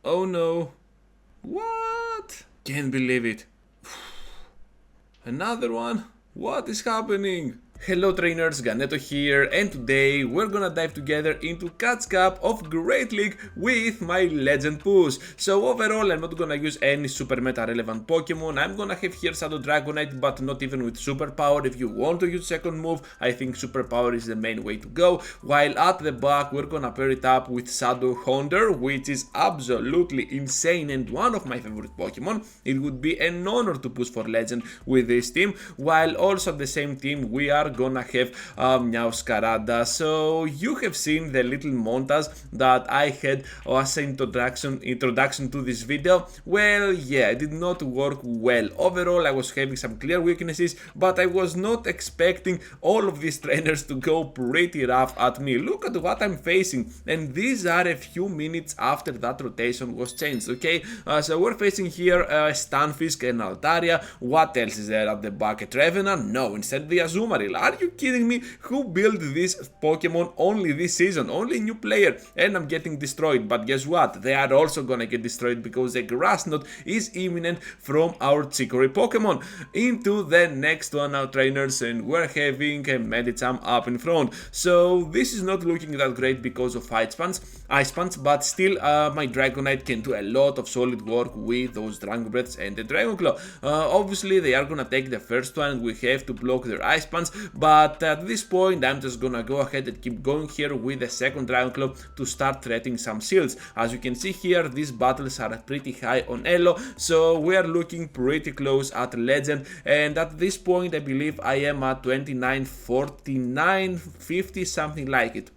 Oh no. What? Can't believe it. Another one? What is happening? Hello trainers, Ganeto here, and today we're gonna dive together into Catch Cup of Great League with my Legend push. So overall, I'm not gonna use any super meta relevant Pokemon. I'm gonna have here Shadow Dragonite, but not even with Superpower. If you want to use second move, I think Superpower is the main way to go. While at the back, we're gonna pair it up with Shadow Honder, which is absolutely insane and one of my favorite Pokemon. It would be an honor to push for Legend with this team, while also at the same team we are gonna have Meowscarada. So you have seen the little montage that I had as an introduction to this video. Well, yeah, it did not work well. Overall, I was having some clear weaknesses, but I was not expecting all of these trainers to go pretty rough at me. Look at what I'm facing, and these are a few minutes after that rotation was changed, okay? So we're facing here Stunfisk and Altaria. What else is there at the back? A Trevenant? No, instead the Azumarill. Are you kidding me? Who built this Pokemon only this season? Only new player, and I'm getting destroyed. But guess what? They are also gonna get destroyed because the Grass Knot is imminent from our Chicory Pokemon. Into the next one now, trainers, and we're having a Medicham up in front. So this is not looking that great because of Ice Punch, but still my Dragonite can do a lot of solid work with those Dragon Breaths and the Dragon Claw. Obviously they are gonna take the first one, we have to block their Ice Punch, but at this point I'm just gonna go ahead and keep going here with the second Dragon Claw to start threatening some shields. As you can see here, these battles are pretty high on Elo, so we are looking pretty close at Legend, and at this point I believe I am at 29, 49, 50, something like it.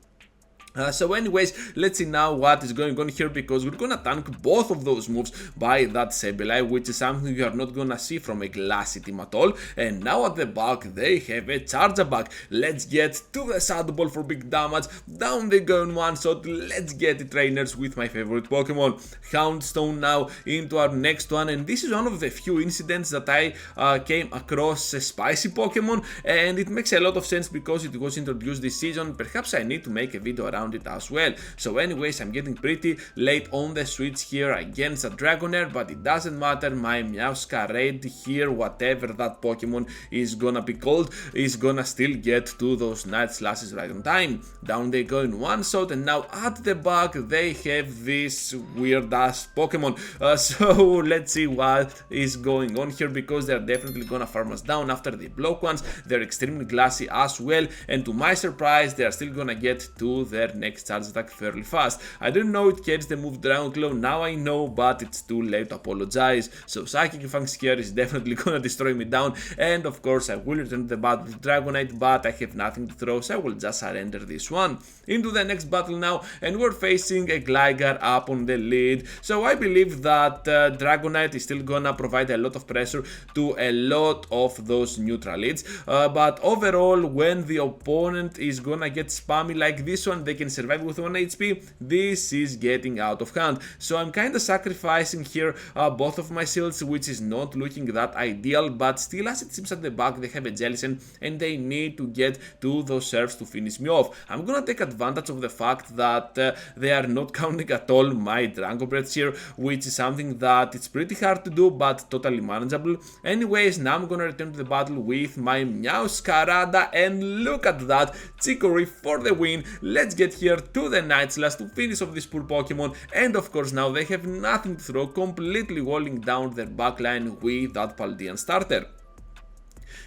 So anyways, let's see now what is going on here, because we're gonna tank both of those moves by that Sableye, which is something you are not gonna see from a Glassy team at all. And now at the back they have a Charjabug. Let's get to the Shadow Ball for big damage. Down they go in one shot. Let's get it, trainers, with my favorite Pokemon. Houndstone now into our next one, and this is one of the few incidents that I came across a spicy Pokemon, and it makes a lot of sense because it was introduced this season. Perhaps I need to make a video around it as well. So anyways, I'm getting pretty late on the switch here against a Dragonair, but it doesn't matter. My Meowscarada here, whatever that Pokemon is gonna be called, is gonna still get to those Night Slashes right on time. Down they go in one shot, and now at the back they have this weird ass Pokemon. So let's see what is going on here, because they're definitely gonna farm us down after the block ones. They're extremely glassy as well, and to my surprise they are still gonna get to their next charge attack fairly fast. I didn't know it carries the move Dragon Claw, now I know, but it's too late to apologize. So Psychic Fangs here is definitely gonna destroy me down, and of course I will return to the battle with Dragonite, but I have nothing to throw, so I will just surrender this one. Into the next battle now, and we're facing a Gligar up on the lead. So I believe that Dragonite is still gonna provide a lot of pressure to a lot of those neutral leads, but overall when the opponent is gonna get spammy like this one, they can survive with 1 HP. This is getting out of hand, so I'm kinda sacrificing here both of my shields, which is not looking that ideal, but still, as it seems at the back they have a Jellicent and they need to get to those serves to finish me off. I'm gonna take advantage of the fact that they are not counting at all my Dragon Breath here, which is something that it's pretty hard to do but totally manageable. Anyways, now I'm gonna return to the battle with my Meowscarada, and look at that, Chicory for the win. Let's get here to the Night Slash to finish off this poor Pokemon, and of course now they have nothing to throw, completely walling down their backline with that Paldean starter.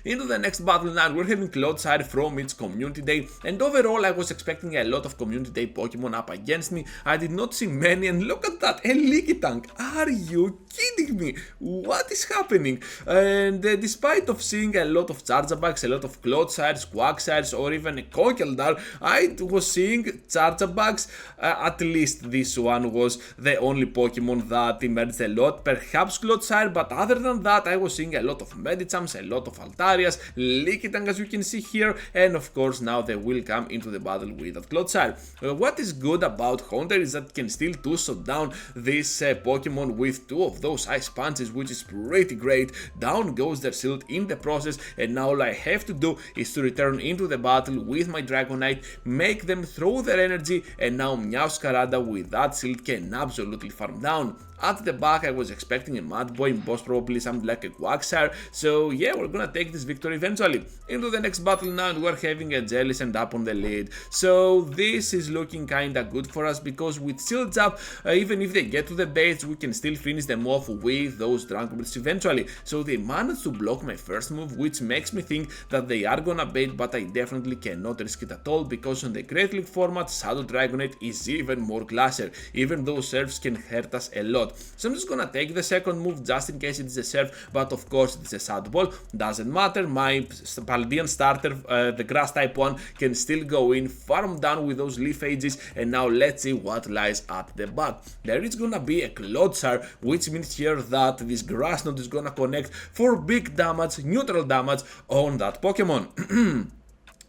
Into the next battle now, we're having Clodsire from its Community Day, and overall I was expecting a lot of Community Day Pokemon up against me. I did not see many, and look at that, a Lickitung. Are you kidding me? What is happening? And despite of seeing a lot of Charjabugs, a lot of Clodsires, Quagsires, or even a Conkeldurr, I was seeing Charjabugs. At least this one was the only Pokemon that emerged a lot, perhaps Clodsire, but other than that I was seeing a lot of Medichams, a lot of Altarias, Lickitung as you can see here, and of course now they will come into the battle with that Clodsire. What is good about Haunter is that it can still two-shot down this Pokemon with 2 of those Ice Punches, which is pretty great. Down goes their shield in the process, and now all I have to do is to return into the battle with my Dragonite, make them throw their energy, and now Meowscarada with that shield can absolutely farm down. At the back I was expecting a Mad Boy, most probably something like a Quagsire, so yeah, we're gonna take this victory eventually. Into the next battle now, and we're having a Jellicent up on the lead, so this is looking kinda good for us because with shields up, even if they get to the base, we can still finish them off with those Dragon Breaths eventually. So they managed to block my first move, which makes me think that they are gonna bait, but I definitely cannot risk it at all because on the Great League format, Shadow Dragonite is even more classer, even though serves can hurt us a lot. So I'm just gonna take the second move just in case it is a serve, but of course it's a Shadow Ball, doesn't matter. My Paldean starter, the grass type one, can still go in, farm down with those Leaf Ages, and now let's see what lies at the back. There is gonna be a Clodsire, which means here that this grass knot is gonna connect for big damage, neutral damage on that Pokemon.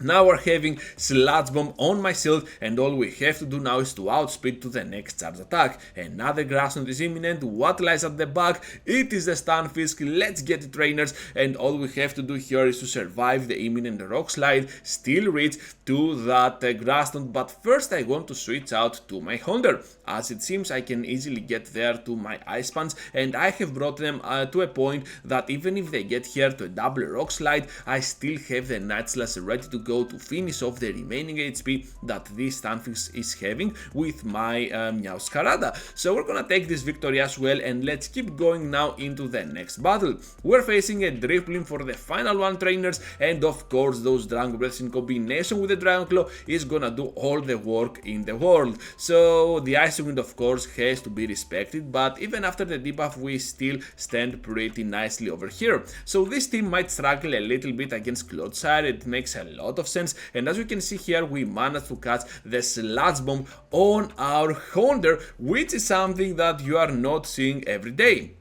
Now we're having Sludge Bomb on my shield, and all we have to do now is to outspeed to the next charge attack. Another Grass Knot is imminent. What lies at the back? It is the Stunfisk. Let's get it, trainers, and all we have to do here is to survive the imminent Rock Slide, still reach to that Grass Knot, but first I want to switch out to my Haunter, as it seems I can easily get there to my Ice Punch, and I have brought them to a point that even if they get here to a double Rock Slide, I still have the Night Slash ready to go to finish off the remaining HP that this Stunfisk is having with my Meowscarada. So we're gonna take this victory as well, and let's keep going now into the next battle. We're facing a Drifblim for the final one, trainers, and of course those Dragon Breaths in combination with the Dragon Claw is gonna do all the work in the world. So the Ice Wind of course has to be respected, but even after the debuff we still stand pretty nicely over here. So this team might struggle a little bit against Clodsire, it makes a lot of sense, and as you can see here we managed to catch the Sludge Bomb on our Haunter, which is something that you are not seeing every day.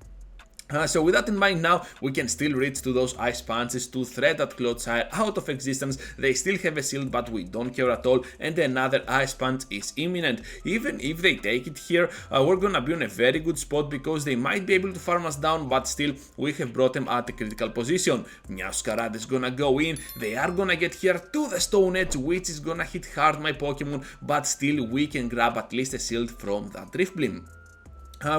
So with that in mind now, we can still reach to those Ice Punches to thread that Clodsire out of existence. They still have a shield, but we don't care at all, and another Ice Punch is imminent. Even if they take it here, we're gonna be on a very good spot because they might be able to farm us down, but still we have brought them at a critical position. Meowscarada is gonna go in, they are gonna get here to the Stone Edge, which is gonna hit hard my Pokemon, but still we can grab at least a shield from that Drifblim.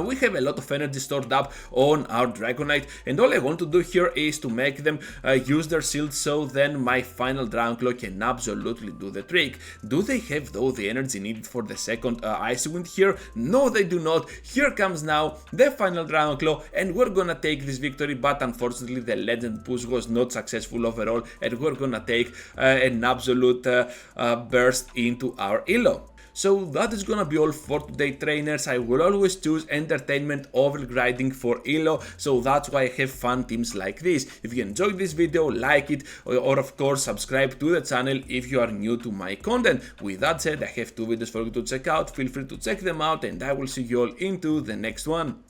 We have a lot of energy stored up on our Dragonite, and all I want to do here is to make them use their shield, so then my final Dragon Claw can absolutely do the trick. Do they have though the energy needed for the second Ice Wind here? No, they do not. Here comes now the final Dragon Claw, and we're gonna take this victory, but unfortunately the Legend push was not successful overall, and we're gonna take an absolute burst into our Elo. So that is gonna be all for today, trainers. I will always choose entertainment over grinding for Elo, so that's why I have fun teams like this. If you enjoyed this video, like it, or of course subscribe to the channel if you are new to my content. With that said, I have 2 videos for you to check out. Feel free to check them out, and I will see you all into the next one.